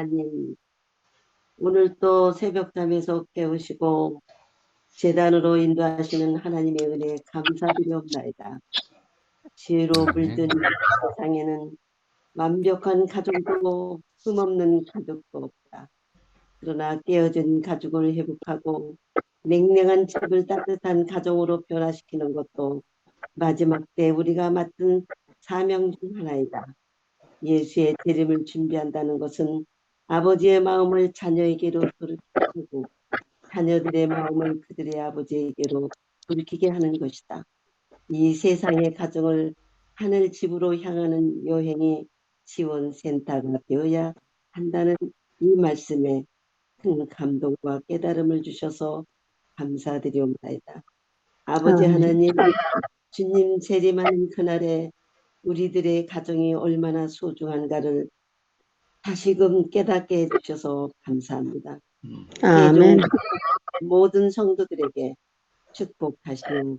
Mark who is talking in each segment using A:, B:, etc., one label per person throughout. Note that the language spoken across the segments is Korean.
A: 하나님, 오늘 또 새벽잠에서 깨우시고 재단으로 인도하시는 하나님의 은혜에 감사드리옵나이다. 지혜로 물든
B: 아멘.
A: 세상에는 완벽한 가족도 흠없는 가족도 없다. 그러나 깨어진 가족을 회복하고 냉랭한 집을 따뜻한 가정으로 변화시키는 것도 마지막 때 우리가 맡은 사명 중 하나이다. 예수의 재림을 준비한다는 것은 아버지의 마음을 자녀에게로 돌이키고 자녀들의 마음을 그들의 아버지에게로 돌이키게 하는 것이다. 이 세상의 가정을 하늘 집으로 향하는 여행이 지원 센터가 되어야 한다는 이 말씀에 큰 감동과 깨달음을 주셔서 감사드리옵나이다. 아버지
C: 아멘.
A: 하나님, 주님 재림하는 그날에 우리들의 가정이 얼마나 소중한가를 다시금 깨닫게 해주셔서 감사합니다.
C: 아멘.
A: 세종 모든 성도들에게 축복하시는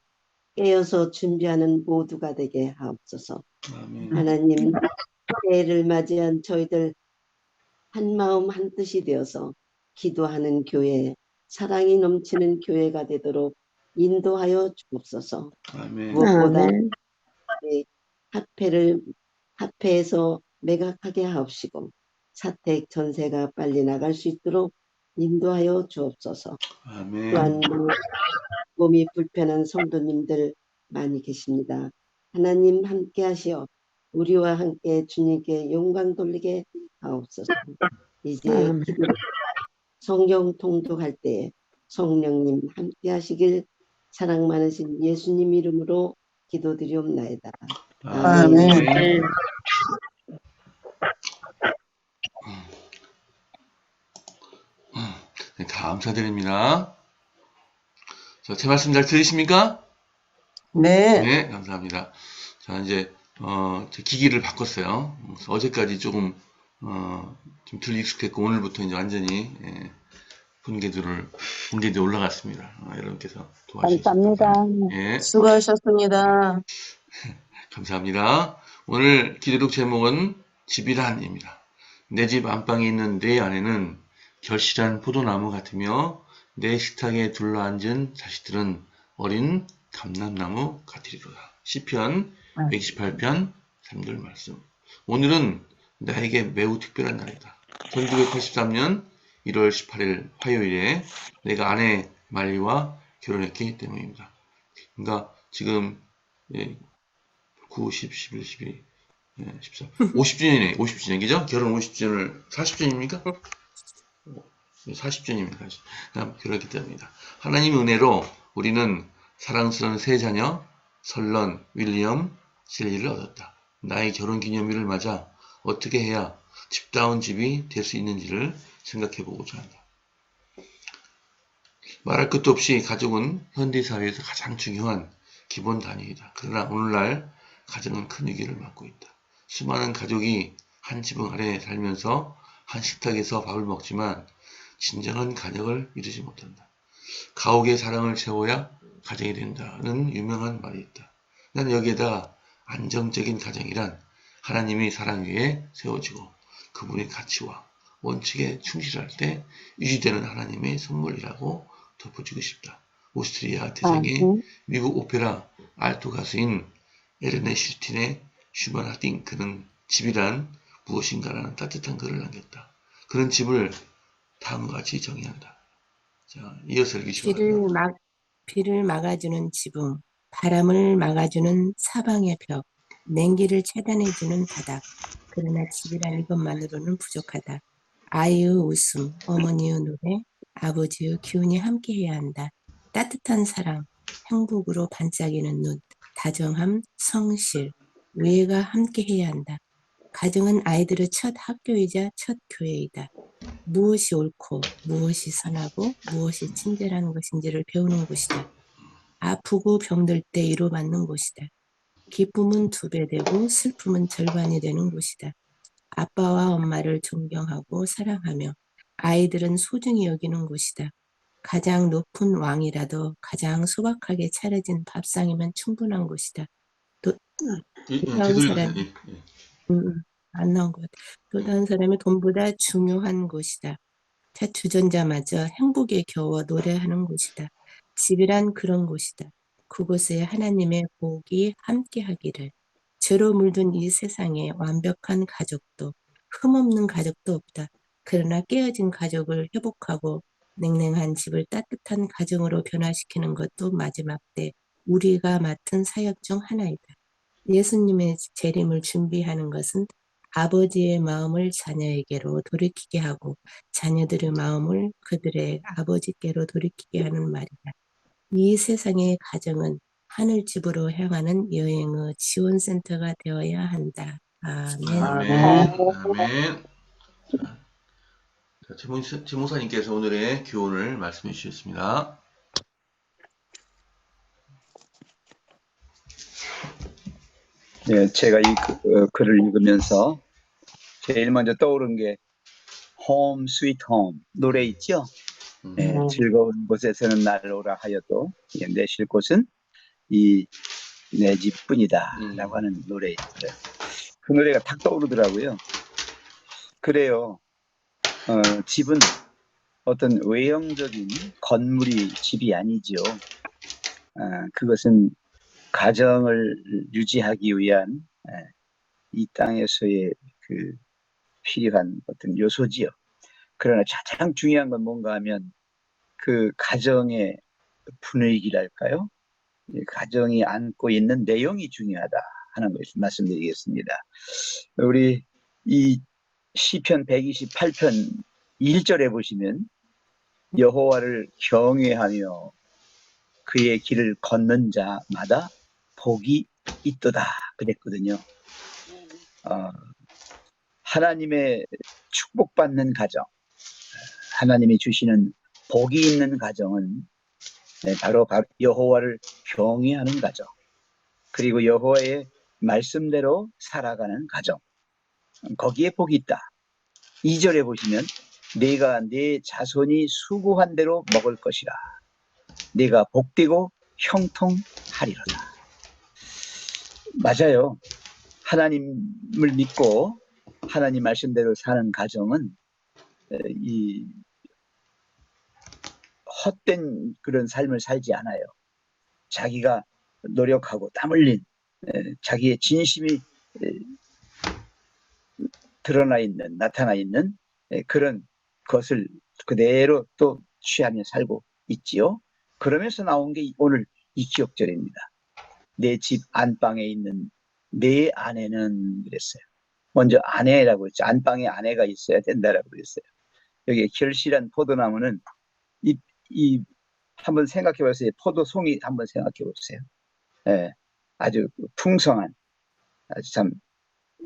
A: 깨어서 준비하는 모두가 되게 하옵소서.
B: 아멘.
A: 하나님, 새해를 맞이한 저희들 한마음 한뜻이 되어서 기도하는 교회, 사랑이 넘치는 교회가 되도록 인도하여 주옵소서.
B: 아멘.
A: 무엇보다
C: 아멘.
A: 화폐에서 매각하게 하옵시고 사택 전세가 빨리 나갈 수 있도록 인도하여 주옵소서.
B: 아멘.
A: 또한 몸이 불편한 성도님들 많이 계십니다. 하나님 함께 하시어 우리와 함께 주님께 영광 돌리게 하옵소서. 이제
C: 아멘.
A: 기도 성경 통독할 때에 성령님 함께 하시길 사랑 많으신 예수님 이름으로 기도드리옵나이다. 아멘.
B: 아멘. 네, 감사드립니다. 제 말씀 잘 들리십니까?
C: 네.
B: 네, 감사합니다. 자, 이제 제 기기를 바꿨어요. 어제까지 조금 좀 덜 익숙했고 오늘부터 이제 완전히 본계도에 올라갔습니다. 여러분께서 도와주셔서
C: 감사합니다.
B: 감사합니다. 예,
C: 수고하셨습니다.
B: 감사합니다. 오늘 기도록 제목은 집이란입니다. 내 집 안방에 있는 내 안에는 결실한 포도나무 같으며 내 식탁에 둘러앉은 자식들은 어린 감람나무 같으리로다. 시편 128편 3절 말씀. 오늘은 나에게 매우 특별한 날이다. 1983년 1월 18일 화요일에 내가 아내 말리와 결혼했기 때문입니다. 그러니까 지금 9, 10, 11, 12, 14, 50주년이네. 50주년, 그죠? 결혼 50주년을 40주년입니까? 40주년입니다. 결혼했기 때문입니다. 하나님 은혜로 우리는 사랑스러운 세 자녀, 설런, 윌리엄, 실리를 얻었다. 나의 결혼기념일을 맞아 어떻게 해야 집다운 집이 될 수 있는지를 생각해보고자 한다. 말할 것도 없이 가족은 현대사회에서 가장 중요한 기본 단위이다. 그러나 오늘날 가정은 큰 위기를 맞고 있다. 수많은 가족이 한 지붕 아래에 살면서 한 식탁에서 밥을 먹지만 진정한 가정을 이루지 못한다. 가옥의 사랑을 채워야 가정이 된다는 유명한 말이 있다. 나는 여기에다 안정적인 가정이란 하나님이 사랑 위에 세워지고 그분의 가치와 원칙에 충실할 때 유지되는 하나님의 선물이라고 덧붙이고 싶다. 오스트리아 태생의 미국 오페라 알토 가수인 에르네 슈틴의 슈만하딩 그는 집이란 무엇인가라는 따뜻한 글을 남겼다. 그런 집을 다음과 같이 정의한다. 자, 이어서 읽으시기 바랍니다.
D: 비를 막아주는 지붕, 바람을 막아주는 사방의 벽, 냉기를 차단해주는 바닥. 그러나 집이란 이것만으로는 부족하다. 아이의 웃음, 어머니의 노래, 아버지의 기운이 함께해야 한다. 따뜻한 사랑, 행복으로 반짝이는 눈, 다정함, 성실, 우애가 함께해야 한다. 가정은 아이들의 첫 학교이자 첫 교회이다. 무엇이 옳고 무엇이 선하고 무엇이 친절한 것인지를 배우는 곳이다. 아프고 병들 때 위로받는 곳이다. 기쁨은 2배 되고 슬픔은 절반이 되는 곳이다. 아빠와 엄마를 존경하고 사랑하며 아이들은 소중히 여기는 곳이다. 가장 높은 왕이라도 가장 소박하게 차려진 밥상이면 충분한 곳이다.
B: 계속
D: 도타운
B: 읽으세요.
D: 사람이 안 나온 것 같아. 또 다른 사람이 돈보다 중요한 곳이다. 자, 주전자마저 행복에 겨워 노래하는 곳이다. 집이란 그런 곳이다. 그곳에 하나님의 복이 함께하기를. 죄로 물든 이 세상에 완벽한 가족도 흠없는 가족도 없다. 그러나 깨어진 가족을 회복하고 냉랭한 집을 따뜻한 가정으로 변화시키는 것도 마지막 때 우리가 맡은 사역 중 하나이다. 예수님의 재림을 준비하는 것은 아버지의 마음을 자녀에게로 돌이키게 하고 자녀들의 마음을 그들의 아버지께로 돌이키게 하는 말이다. 이 세상의 가정은 하늘집으로 향하는 여행의 지원센터가 되어야 한다. 아멘.
B: 아멘. 아멘. 자, 지목사님께서 오늘의 교훈을 말씀해 주셨습니다.
E: 네, 제가 이 글을 읽으면서 제일 먼저 떠오른 게 Home Sweet Home 노래 있죠? 네, 즐거운 곳에서는 날 오라 하여도 내 쉴 곳은 이 내 집뿐이다 라고 하는 노래 있어요. 그 노래가 탁 떠오르더라고요. 그래요. 집은 어떤 외형적인 건물이 집이 아니죠. 그것은 가정을 유지하기 위한 이 땅에서의 그 필요한 어떤 요소지요. 그러나 가장 중요한 건 뭔가 하면 그 가정의 분위기랄까요? 가정이 안고 있는 내용이 중요하다 하는 것을 말씀드리겠습니다. 우리 이 시편 128편 1절에 보시면 여호와를 경외하며 그의 길을 걷는 자마다 복이 있도다 그랬거든요. 하나님의 축복받는 가정, 하나님이 주시는 복이 있는 가정은 바로 여호와를 경외하는 가정, 그리고 여호와의 말씀대로 살아가는 가정, 거기에 복이 있다. 2절에 보시면 내가 내 자손이 수고한 대로 먹을 것이라. 내가 복되고 형통하리로다. 맞아요. 하나님을 믿고 하나님 말씀대로 사는 가정은 이 헛된 그런 삶을 살지 않아요. 자기가 노력하고 땀 흘린 자기의 진심이 드러나 있는, 나타나 있는 그런 것을 그대로 또 취하며 살고 있지요. 그러면서 나온 게 오늘 이 기억절입니다. 내 집 안방에 있는 내 아내는 그랬어요. 먼저 아내라고 했죠. 안방에 아내가 있어야 된다라고 그랬어요. 여기 결실한 포도나무는 이 한번 생각해 보세요. 포도송이 한번 생각해 보세요. 예, 아주 풍성한, 아주 참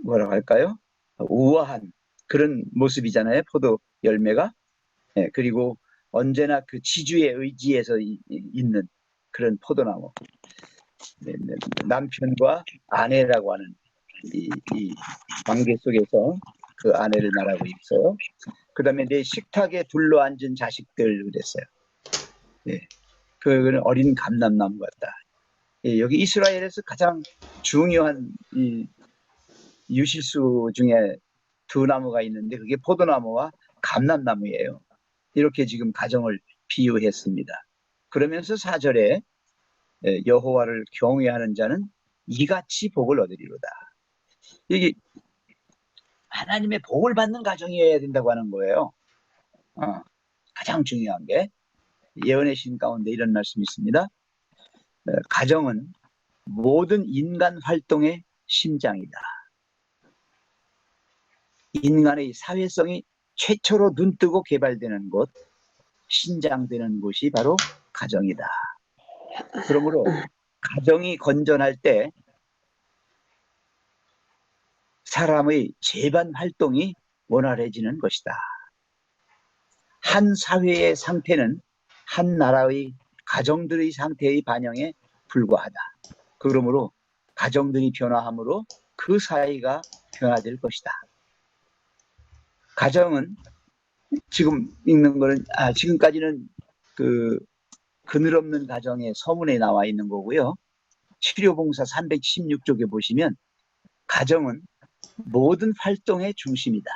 E: 뭐라고 할까요? 우아한 그런 모습이잖아요. 포도 열매가. 예, 그리고 언제나 그 지주의 의지에서 있는 그런 포도나무. 남편과 아내라고 하는 이 관계 속에서 그 아내를 말하고 있어요. 그 다음에 내 식탁에 둘러앉은 자식들 그랬어요. 예, 그거는 어린 감람나무 같다. 예, 여기 이스라엘에서 가장 중요한 이 유실수 중에 두 나무가 있는데 그게 포도나무와 감람나무예요. 이렇게 지금 가정을 비유했습니다. 그러면서 4절에 여호와를 경외하는 자는 이같이 복을 얻으리로다. 이게 하나님의 복을 받는 가정이어야 된다고 하는 거예요. 가장 중요한 게 예언의 신 가운데 이런 말씀이 있습니다. 가정은 모든 인간 활동의 심장이다. 인간의 사회성이 최초로 눈뜨고 개발되는 곳, 신장되는 곳이 바로 가정이다. 그러므로 가정이 건전할 때 사람의 재반 활동이 원활해지는 것이다. 한 사회의 상태는 한 나라의 가정들의 상태의 반영에 불과하다. 그러므로 가정들이 변화함으로 그 사회가 변화될 것이다. 가정은 지금 읽는 거는 지금까지는 그 그늘없는 가정의 서문에 나와 있는 거고요. 치료봉사 316쪽에 보시면 가정은 모든 활동의 중심이다.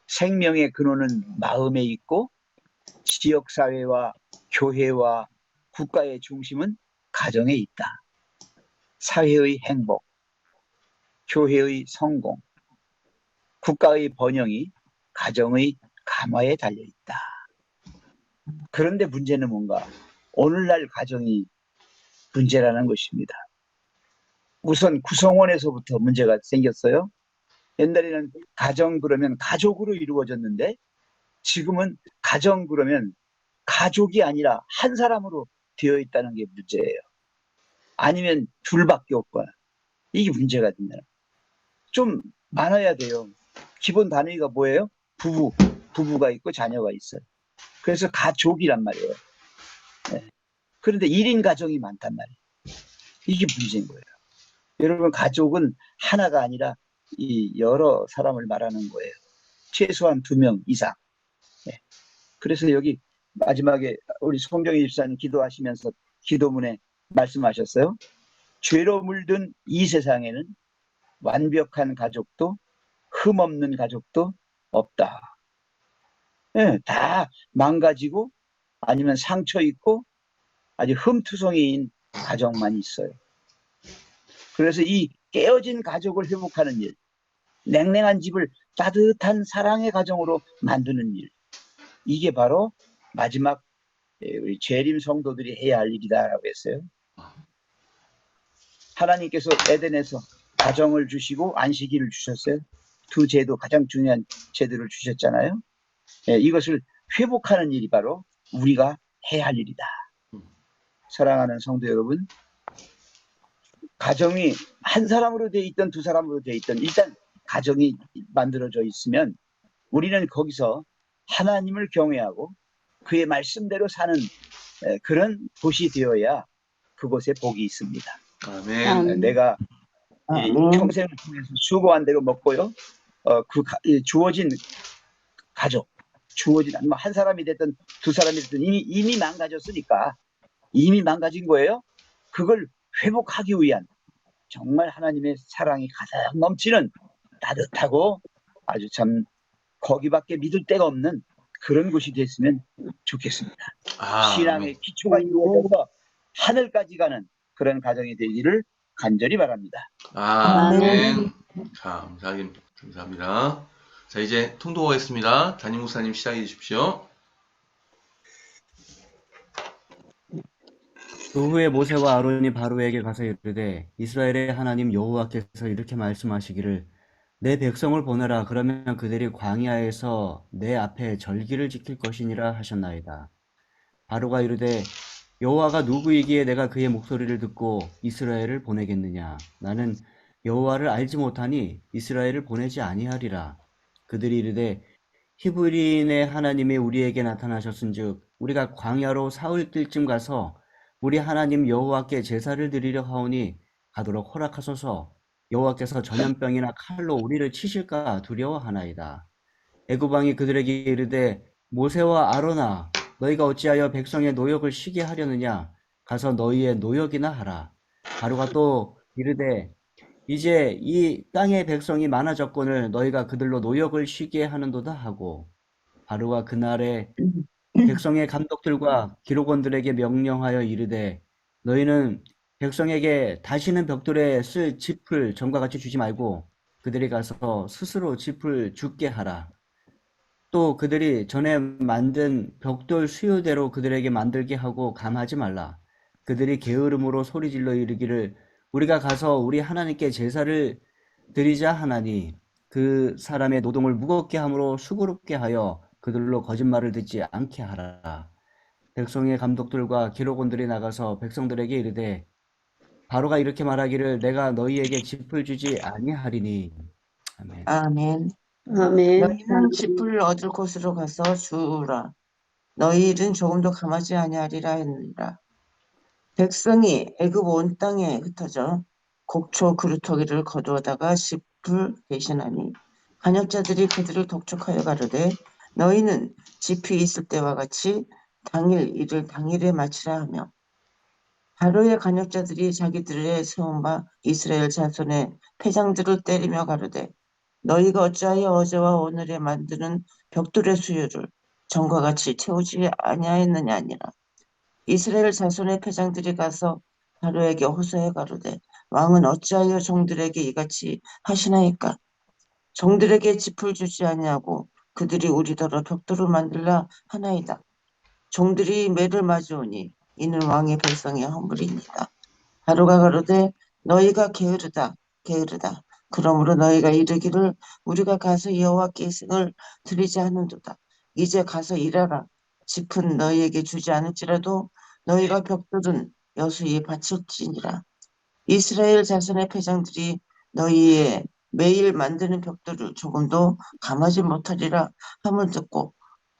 E: 생명의 근원은 마음에 있고 지역사회와 교회와 국가의 중심은 가정에 있다. 사회의 행복, 교회의 성공, 국가의 번영이 가정의 감화에 달려있다. 그런데 문제는 뭔가? 오늘날 가정이 문제라는 것입니다. 우선 구성원에서부터 문제가 생겼어요. 옛날에는 가정 그러면 가족으로 이루어졌는데 지금은 가정 그러면 가족이 아니라 한 사람으로 되어 있다는 게 문제예요. 아니면 둘밖에 없거나 이게 문제가 된다. 좀 많아야 돼요. 기본 단위가 뭐예요? 부부가 있고 자녀가 있어요. 그래서 가족이란 말이에요. 네. 그런데 1인 가정이 많단 말이에요. 이게 문제인 거예요. 여러분, 가족은 하나가 아니라 이 여러 사람을 말하는 거예요. 최소한 2명 이상. 네. 그래서 여기 마지막에 우리 송정희 집사님 기도하시면서 기도문에 말씀하셨어요. 죄로 물든 이 세상에는 완벽한 가족도 흠없는 가족도 없다. 네, 다 망가지고 아니면 상처 있고 아주 흠투성이인 가정만 있어요. 그래서 이 깨어진 가족을 회복하는 일, 냉랭한 집을 따뜻한 사랑의 가정으로 만드는 일, 이게 바로 마지막 우리 재림 성도들이 해야 할 일이다라고 했어요. 하나님께서 에덴에서 가정을 주시고 안식일을 주셨어요. 2제도, 가장 중요한 제도를 주셨잖아요. 이것을 회복하는 일이 바로 우리가 해야 할 일이다. 사랑하는 성도 여러분, 가정이 한 사람으로 되어 있든 2사람으로 되어 있든 일단 가정이 만들어져 있으면 우리는 거기서 하나님을 경외하고 그의 말씀대로 사는 그런 곳이 되어야 그곳에 복이 있습니다.
B: 아멘.
E: 내가
C: 아멘.
E: 평생을 통해서 수고한 대로 먹고요. 주어진 가족, 주어진 한 사람이 됐든 2사람이 됐든 이미 망가졌으니까 이미 망가진 거예요. 그걸 회복하기 위한 정말 하나님의 사랑이 가득 넘치는 따뜻하고 아주 참 거기밖에 믿을 데가 없는 그런 곳이 됐으면 좋겠습니다. 신앙의 기초가 이루어져서 하늘까지 가는 그런 가정이 되기를 간절히 바랍니다.
B: 아멘. 감사합니다. 자, 이제 통독하겠습니다. 담임 목사님 시작해 주십시오.
F: 그 후에 모세와 아론이 바로에게 가서 이르되 이스라엘의 하나님 여호와께서 이렇게 말씀하시기를 내 백성을 보내라. 그러면 그들이 광야에서 내 앞에 절기를 지킬 것이니라 하셨나이다. 바로가 이르되 여호와가 누구이기에 내가 그의 목소리를 듣고 이스라엘을 보내겠느냐. 나는 여호와를 알지 못하니 이스라엘을 보내지 아니하리라. 그들이 이르되 히브리인의 하나님이 우리에게 나타나셨은즉 우리가 광야로 사흘 뜰쯤 가서 우리 하나님 여호와께 제사를 드리려 하오니 가도록 허락하소서. 여호와께서 전염병이나 칼로 우리를 치실까 두려워하나이다. 애굽 왕이 그들에게 이르되 모세와 아론아 너희가 어찌하여 백성의 노역을 쉬게 하려느냐. 가서 너희의 노역이나 하라. 바로가 또 이르되 이제 이 땅의 백성이 많아졌거늘 너희가 그들로 노역을 쉬게 하는도다 하고 바로가 그날에 백성의 감독들과 기록원들에게 명령하여 이르되 너희는 백성에게 다시는 벽돌에 쓸 짚을 전과 같이 주지 말고 그들이 가서 스스로 짚을 줍게 하라. 또 그들이 전에 만든 벽돌 수요대로 그들에게 만들게 하고 감하지 말라. 그들이 게으름으로 소리질러 이르기를 우리가 가서 우리 하나님께 제사를 드리자 하나니 그 사람의 노동을 무겁게 함으로 수고롭게 하여 그들로 거짓말을 듣지 않게 하라. 백성의 감독들과 기록원들이 나가서 백성들에게 이르되 바로가 이렇게 말하기를 내가 너희에게 짚을 주지 아니하리니. 아멘.
C: 아멘.
A: 아멘.
C: 너희는 짚을 얻을 곳으로 가서 주우라. 너희 일은 조금도 감하지 아니하리라 했느니라. 백성이 애굽 온 땅에 흩어져 곡초 그루터기를 거두어다가 짚을 대신하니 반역자들이 그들을 독촉하여 가르되 너희는 짚이 있을 때와 같이 당일 일을 당일에 마치라 하며 바로의 간역자들이 자기들의 세운 바 이스라엘 자손의 패장들을 때리며 가로되 너희가 어찌하여 어제와 오늘에 만드는 벽돌의 수요를 전과 같이 채우지 아니하였느냐 아니라. 이스라엘 자손의 패장들이 가서 바로에게 호소해 가로되 왕은 어찌하여 종들에게 이같이 하시나이까. 종들에게 짚을 주지 아니하고 그들이 우리더러 벽돌을 만들라 하나이다. 종들이 매를 맞으오니 이는 왕의 백성의 허물이니이다. 바로가 가로되 너희가 게으르다 게으르다. 그러므로 너희가 이르기를 우리가 가서 여호와께 이승을 드리지 않는도다. 이제 가서 일하라. 짚은 너희에게 주지 않을지라도 너희가 벽돌은 여수에 바칠지니라. 이스라엘 자손의 패장들이 너희의 매일 만드는 벽돌을 조금도 감하지 못하리라 함을 듣고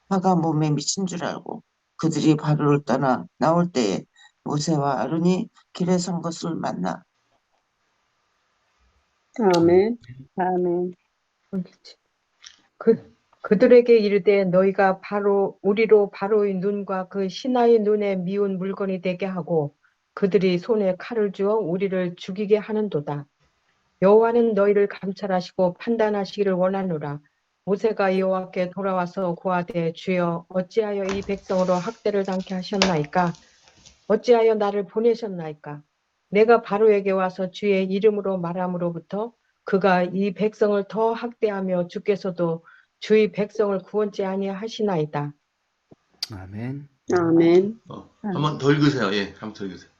C: 화가 몸에 미친 줄 알고 그들이 바로를 떠나 나올 때에 모세와 아론이 길에 선 것을 만나.
G: 아멘. 아멘. 그들에게 이르되 너희가 우리로 바로의 눈과 그 신하의 눈에 미운 물건이 되게 하고 그들이 손에 칼을 주어 우리를 죽이게 하는도다. 여호와는 너희를 감찰하시고 판단하시기를 원하노라. 모세가 여호와께 돌아와서 고하되 주여 어찌하여 이 백성으로 학대를 당케 하셨나이까? 어찌하여 나를 보내셨나이까? 내가 바로에게 와서 주의 이름으로 말함으로부터 그가 이 백성을 더 학대하며 주께서도 주의 백성을 구원치 아니하시나이다.
F: 아멘.
G: 아멘.
B: 한번 더 읽으세요. 예, 한번 더 읽으세요.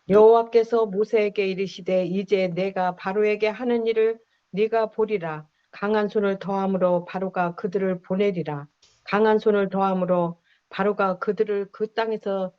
G: 여호와께서 모세에게 이르시되 이제 내가 바로에게 하는 일을 네가 보리라. 강한 손을 더함으로 바로가 그들을 보내리라. 강한 손을 더함으로 바로가 그들을 그 땅에서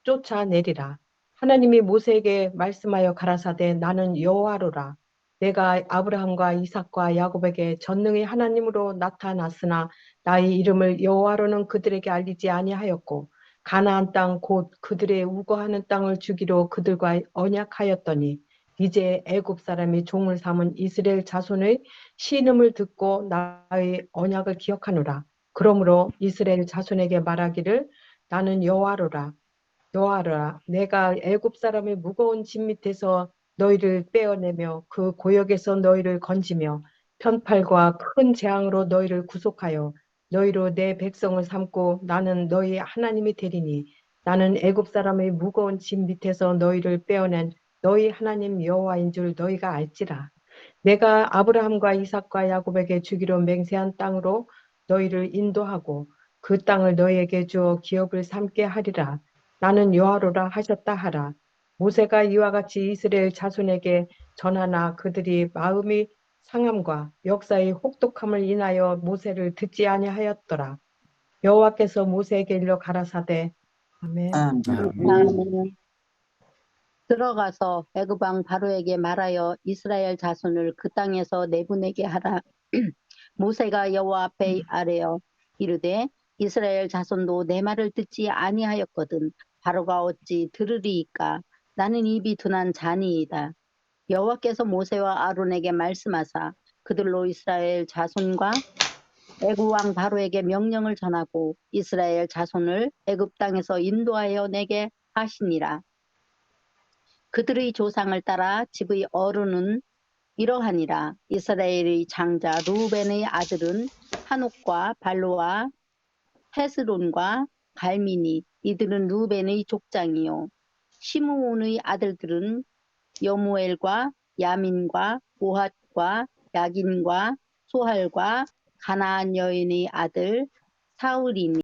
G: 쫓아내리라. 하나님이 모세에게 말씀하여 가라사대 나는 여호와로라. 내가 아브라함과 이삭과 야곱에게 전능히 하나님으로 나타났으나 나의 이름을 여호와로는 그들에게 알리지 아니하였고 가나안 땅 곧 그들의 우거하는 땅을 주기로 그들과 언약하였더니 이제 애굽 사람이 종을 삼은 이스라엘 자손의 신음을 듣고 나의 언약을 기억하노라. 그러므로 이스라엘 자손에게 말하기를 나는 여호와로라. 여호와라 내가 애굽 사람의 무거운 짐 밑에서 너희를 빼어내며 그 고역에서 너희를 건지며 편팔과 큰 재앙으로 너희를 구속하여 너희로 내 백성을 삼고 나는 너희 하나님이 되리니 나는 애굽 사람의 무거운 짐 밑에서 너희를 빼어낸 너희 하나님 여호와인 줄 너희가 알지라. 내가 아브라함과 이삭과 야곱에게 주기로 맹세한 땅으로 너희를 인도하고 그 땅을 너희에게 주어 기업을 삼게 하리라. 나는 여호와로라 하셨다 하라. 모세가 이와 같이 이스라엘 자손에게 전하나 그들이 마음이 상함과 역사의 혹독함을 인하여 모세를 듣지 아니하였더라. 여호와께서 모세에게 일러 가라사대 아멘.
C: 아멘.
H: 들어가서 애굽 왕 바로에게 말하여 이스라엘 자손을 그 땅에서 내보내게 하라. 모세가 여호와 앞에 아뢰어 이르되 이스라엘 자손도 내 말을 듣지 아니하였거든 바로가 어찌 들으리이까? 나는 입이 둔한 자니이다. 여호와께서 모세와 아론에게 말씀하사 그들로 이스라엘 자손과 애굽 왕 바로에게 명령을 전하고 이스라엘 자손을 애굽 땅에서 인도하여 내게 하시니라. 그들의 조상을 따라 집의 어른은 이러하니라. 이스라엘의 장자 루벤의 아들은 한옥과 발로와 헤스론과 갈미니 이들은 루벤의 족장이요. 시므온의 아들들은 여무엘과 야민과 오핫과 야긴과 소할과 가나안 여인의 아들 사울이니